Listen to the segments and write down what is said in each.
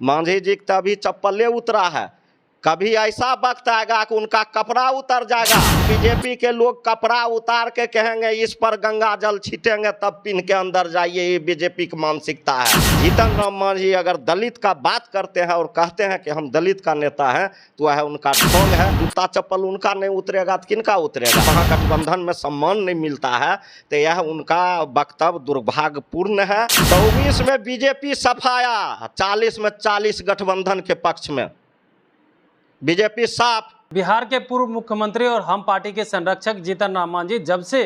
मांझी जी का अभी चप्पले उतरा है। कभी ऐसा वक्त आएगा कि उनका कपड़ा उतर जाएगा। बीजेपी के लोग कपड़ा उतार के कहेंगे इस पर गंगा जल छीटेंगे तब पिन के अंदर जाइए, ये बीजेपी की मानसिकता है। जीतन राम मांझी अगर दलित का बात करते हैं और कहते हैं कि हम दलित का नेता हैं तो वह उनका ढोंग है। जूता चप्पल उनका नहीं उतरेगा तो किनका उतरेगा। महागठबंधन में सम्मान नहीं मिलता है तो यह उनका वक्तव्य दुर्भाग्यपूर्ण है। 24 में बीजेपी सफाया, 40 में 40 गठबंधन के पक्ष में बीजेपी साफ। बिहार के पूर्व मुख्यमंत्री और हम पार्टी के संरक्षक जीतन राम मांझी जब से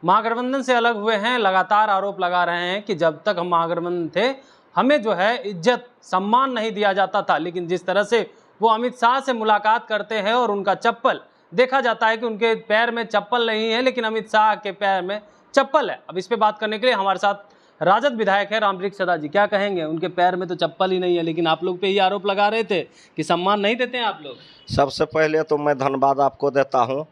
महागठबंधन से अलग हुए हैं लगातार आरोप लगा रहे हैं कि जब तक हम महागठबंधन थे हमें जो है इज्जत सम्मान नहीं दिया जाता था, लेकिन जिस तरह से वो अमित शाह से मुलाकात करते हैं और उनका चप्पल देखा जाता है कि उनके पैर में चप्पल नहीं है लेकिन अमित शाह के पैर में चप्पल है। अब इस पे बात करने के लिए हमारे साथ राजद विधायक है रामवृक्ष सदा जी। क्या कहेंगे, उनके पैर में तो चप्पल ही नहीं है लेकिन आप लोग पे ये आरोप लगा रहे थे कि सम्मान नहीं देते हैं आप लोग। सबसे पहले तो मैं धन्यवाद आपको देता हूं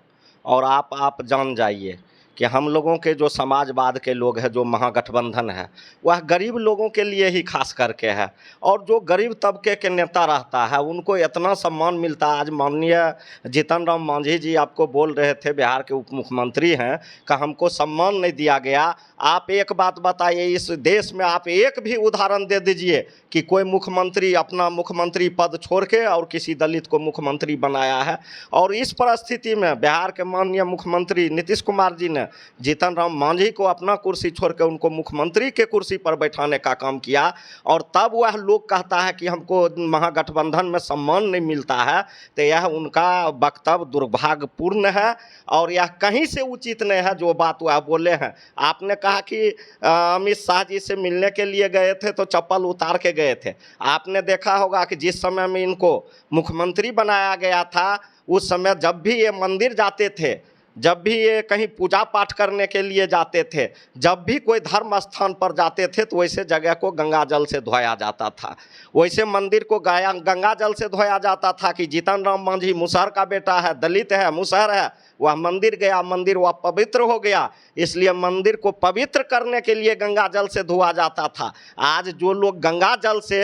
और आप जान जाइए कि हम लोगों के जो समाजवाद के लोग हैं, जो महागठबंधन है, वह गरीब लोगों के लिए ही खास करके है। और जो गरीब तबके के नेता रहता है उनको इतना सम्मान मिलता है। आज माननीय जीतन राम मांझी जी आपको बोल रहे थे, बिहार के उप मुख्यमंत्री हैं, कि हमको सम्मान नहीं दिया गया। आप एक बात बताइए, इस देश में आप एक भी उदाहरण दे दीजिए कि कोई मुख्यमंत्री अपना मुख्यमंत्री पद छोड़ के और किसी दलित को मुख्यमंत्री बनाया है। और इस परिस्थिति में बिहार के माननीय मुख्यमंत्री नीतीश कुमार जी ने जीतन राम मांझी को अपना कुर्सी छोड़ के उनको मुख्यमंत्री के कुर्सी पर बैठाने का काम किया। और तब वह लोग कहता है कि हमको महागठबंधन में सम्मान नहीं मिलता है, तो यह उनका वक्तव्य दुर्भाग्यपूर्ण है और यह कहीं से उचित नहीं है जो बात वह बोले हैं। आपने कहा कि अमित शाह जी से मिलने के लिए गए थे तो चप्पल उतार के गए थे। आपने देखा होगा कि जिस समय में इनको मुख्यमंत्री बनाया गया था उस समय जब भी ये मंदिर जाते थे, जब भी ये कहीं पूजा पाठ करने के लिए जाते थे, जब भी कोई धर्म स्थान पर जाते थे तो वैसे जगह को गंगा जल से धोया जाता था, वैसे मंदिर को गंगा जल से धोया जाता था कि जीतन राम मांझी मुसहर का बेटा है, दलित है, मुसहर है, वह मंदिर गया, मंदिर वह पवित्र हो गया, इसलिए मंदिर को पवित्र करने के लिए गंगा जल से धोया जाता था। आज जो लोग गंगा जल से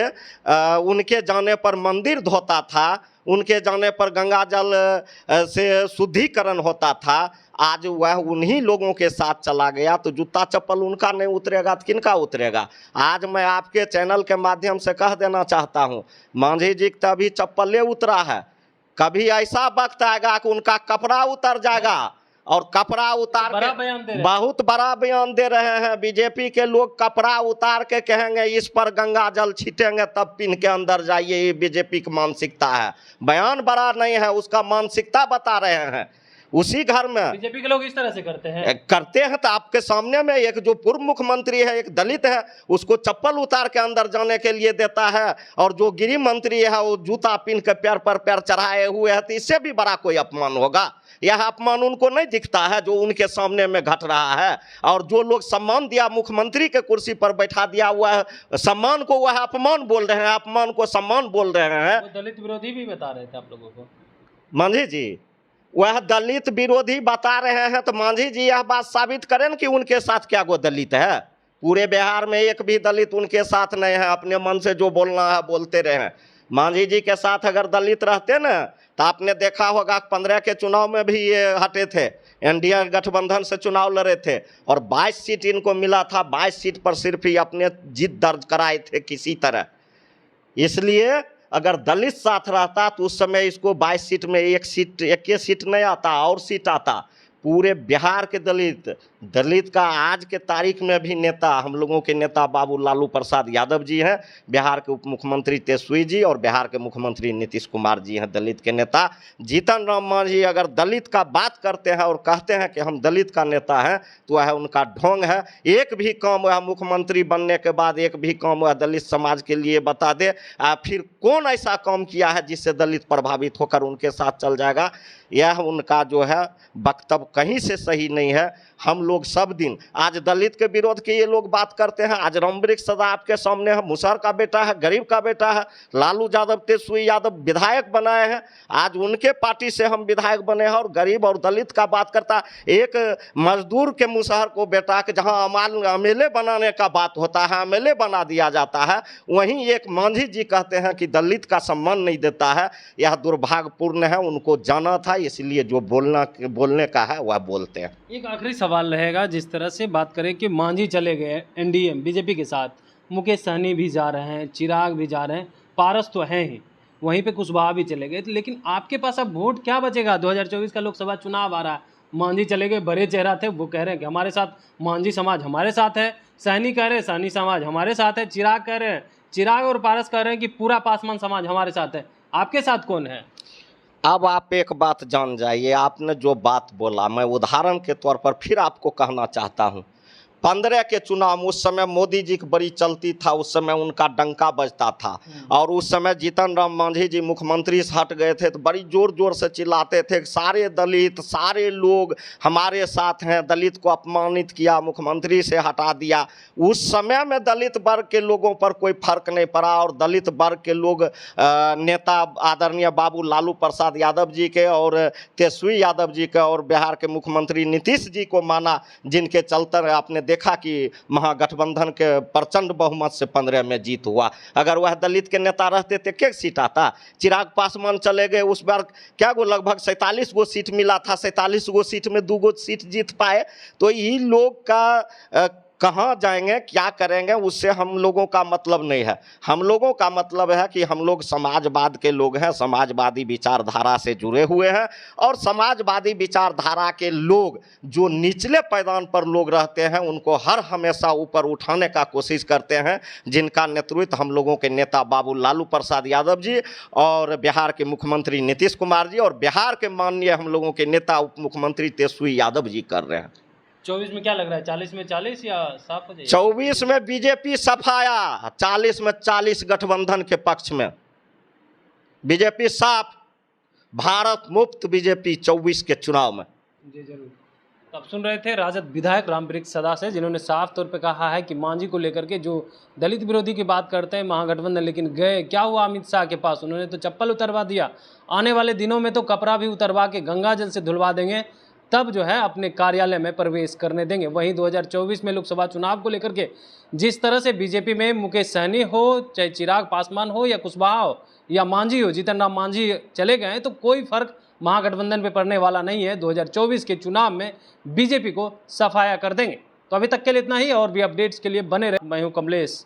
उनके जाने पर मंदिर धोता था, उनके जाने पर गंगा जल से शुद्धिकरण होता था, आज वह उन्हीं लोगों के साथ चला गया तो जूता चप्पल उनका नहीं उतरेगा तो किनका उतरेगा। आज मैं आपके चैनल के माध्यम से कह देना चाहता हूं, मांझी जी का अभी चप्पले उतरा है। कभी ऐसा वक्त आएगा कि उनका कपड़ा उतर जाएगा और कपड़ा उतार के बहुत बड़ा बयान दे रहे हैं। बीजेपी के लोग कपड़ा उतार के कहेंगे इस पर गंगा जल छीटेंगे तब पिन के अंदर जाइए, ये बीजेपी की मानसिकता है। बयान बड़ा नहीं है, उसका मानसिकता बता रहे हैं। उसी घर में बीजेपी के लोग इस तरह से करते हैं तो आपके सामने में एक जो पूर्व मुख्यमंत्री है, एक दलित है, उसको चप्पल उतार के अंदर जाने के लिए देता है और जो गृह मंत्री है वो जूता पिन के पैर पर पैर चढ़ाए हुए है, तो इससे भी बड़ा कोई अपमान होगा। यह अपमान उनको नहीं दिखता है जो उनके सामने में घट रहा है। और जो लोग सम्मान दिया, मुख्यमंत्री के कुर्सी पर बैठा दिया, वह सम्मान को वह अपमान बोल रहे हैं, अपमान को सम्मान बोल रहे हैं। वो दलित विरोधी भी बता रहे थे आप लोगों को। मांझी जी वह दलित विरोधी बता रहे हैं तो मांझी जी यह बात साबित करें कि उनके साथ क्या वो दलित है। पूरे बिहार में एक भी दलित उनके साथ नहीं है, अपने मन से जो बोलना है बोलते रहे। मांझी जी के साथ अगर दलित रहते ना तो आपने देखा होगा 15 के चुनाव में भी ये हटे थे, एनडीए गठबंधन से चुनाव लड़े थे और 22 सीट इनको मिला था। 22 सीट पर सिर्फ ही अपने जीत दर्ज कराए थे किसी तरह। इसलिए अगर दलित साथ रहता तो उस समय इसको 22 सीट में एक सीट नहीं आता और सीट आता। पूरे बिहार के दलित का आज के तारीख में भी नेता, हम लोगों के नेता बाबू लालू प्रसाद यादव जी हैं, बिहार के उप मुख्यमंत्री तेजस्वी जी और बिहार के मुख्यमंत्री नीतीश कुमार जी हैं दलित के नेता। जीतन राम मांझी अगर दलित का बात करते हैं और कहते हैं कि हम दलित का नेता हैं तो वह उनका ढोंग है। एक भी काम वह मुख्यमंत्री बनने के बाद एक भी काम वह दलित समाज के लिए बता दे, फिर कौन ऐसा काम किया है जिससे दलित प्रभावित होकर उनके साथ चल जाएगा। यह उनका जो है वक्तव्य कहीं से सही नहीं है। हम लोग सब दिन, आज दलित के विरोध के ये लोग बात करते हैं, आज रामवृक्ष सदा आपके सामने है, मुसहर का बेटा है, गरीब का बेटा है, लालू यादव तेजस्वी यादव विधायक बनाए हैं, आज उनके पार्टी से हम विधायक बने हैं और गरीब और दलित का बात करता। एक मजदूर के मुसहर को बेटा के जहां एमएलए बनाने का बात होता है एमएलए बना दिया जाता है, वहीं एक मांझी जी कहते हैं कि दलित का सम्मान नहीं देता है। यह दुर्भाग्यपूर्ण है, उनको जाना था, इसलिए जो बोलने का है वह बोलते हैं। एक आखिरी सवाल रहेगा, जिस तरह से बात करें कि मांझी चले गए एनडीए बीजेपी के साथ, मुकेश सहनी भी जा रहे हैं, चिराग भी जा रहे हैं, पारस तो हैं ही, वहीं पे कुशवाहा भी चले गए, लेकिन आपके पास अब वोट क्या बचेगा? 2024 का लोकसभा चुनाव आ रहा है, मांझी चले गए, बड़े चेहरा थे, वो कह रहे हैं कि हमारे साथ मांझी समाज हमारे साथ है, सहनी कह रहे हैं सहनी समाज हमारे साथ है, चिराग कह रहे हैं, चिराग और पारस कह रहे हैं कि पूरा पासवान समाज हमारे साथ है। आपके साथ कौन है? अब आप एक बात जान जाइए, आपने जो बात बोला मैं उदाहरण के तौर पर फिर आपको कहना चाहता हूँ। 15 के चुनाव उस समय मोदी जी की बड़ी चलती था, उस समय उनका डंका बजता था और उस समय जीतन राम मांझी जी मुख्यमंत्री से हट गए थे तो बड़ी जोर जोर से चिल्लाते थे कि सारे दलित सारे लोग हमारे साथ हैं, दलित को अपमानित किया, मुख्यमंत्री से हटा दिया। उस समय में दलित वर्ग के लोगों पर कोई फर्क नहीं पड़ा और दलित वर्ग के लोग नेता आदरणीय बाबू लालू प्रसाद यादव जी के और तेजस्वी यादव जी के और बिहार के मुख्यमंत्री नीतीश जी को माना, जिनके चलते आपने देखा कि महागठबंधन के प्रचंड बहुमत से 15 में जीत हुआ। अगर वह दलित के नेता रहते तो क्या सीट आता? चिराग पासवान चले गए, उस बार क्या गो लगभग 47 गो सीट मिला था, 47 गो सीट में 2 गो सीट जीत पाए। तो ये लोग का कहाँ जाएंगे, क्या करेंगे, उससे हम लोगों का मतलब नहीं है। हम लोगों का मतलब है कि हम लोग समाजवाद के लोग हैं, समाजवादी विचारधारा से जुड़े हुए हैं और समाजवादी विचारधारा के लोग जो निचले पैदान पर लोग रहते हैं उनको हर हमेशा ऊपर उठाने का कोशिश करते हैं, जिनका नेतृत्व हम लोगों के नेता बाबू लालू प्रसाद यादव जी और बिहार के मुख्यमंत्री नीतीश कुमार जी और बिहार के माननीय हम लोगों के नेता उप मुख्यमंत्री तेजस्वी यादव जी कर रहे हैं। 24 में क्या लग रहा है, 40 में 40 या साफ हो जाएगा? 24 में बीजेपी सफाया, 40 में 40 गठबंधन के पक्ष में बीजेपी साफ, भारत मुक्त बीजेपी 24 के चुनाव में। जी जरूर। तो आप सुन रहे थे राजद विधायक रामवृक्ष सदा से, जिन्होंने साफ तौर पे कहा है कि मांझी को लेकर के जो दलित विरोधी की बात करते हैं महागठबंधन, लेकिन गए क्या हुआ अमित शाह के पास, उन्होंने तो चप्पल उतरवा दिया। आने वाले दिनों में तो कपड़ा भी उतरवा के गंगा जल से धुलवा देंगे, तब जो है अपने कार्यालय में प्रवेश करने देंगे। वहीं 2024 में लोकसभा चुनाव को लेकर के जिस तरह से बीजेपी में मुकेश सहनी हो, चाहे चिराग पासवान हो या कुशवाहा हो या मांझी हो, जीतन राम मांझी चले गए हैं, तो कोई फर्क महागठबंधन पे पड़ने वाला नहीं है। 2024 के चुनाव में बीजेपी को सफाया कर देंगे। तो अभी तक के लिए इतना ही, और भी अपडेट्स के लिए बने रहे। मैं हूं कमलेश।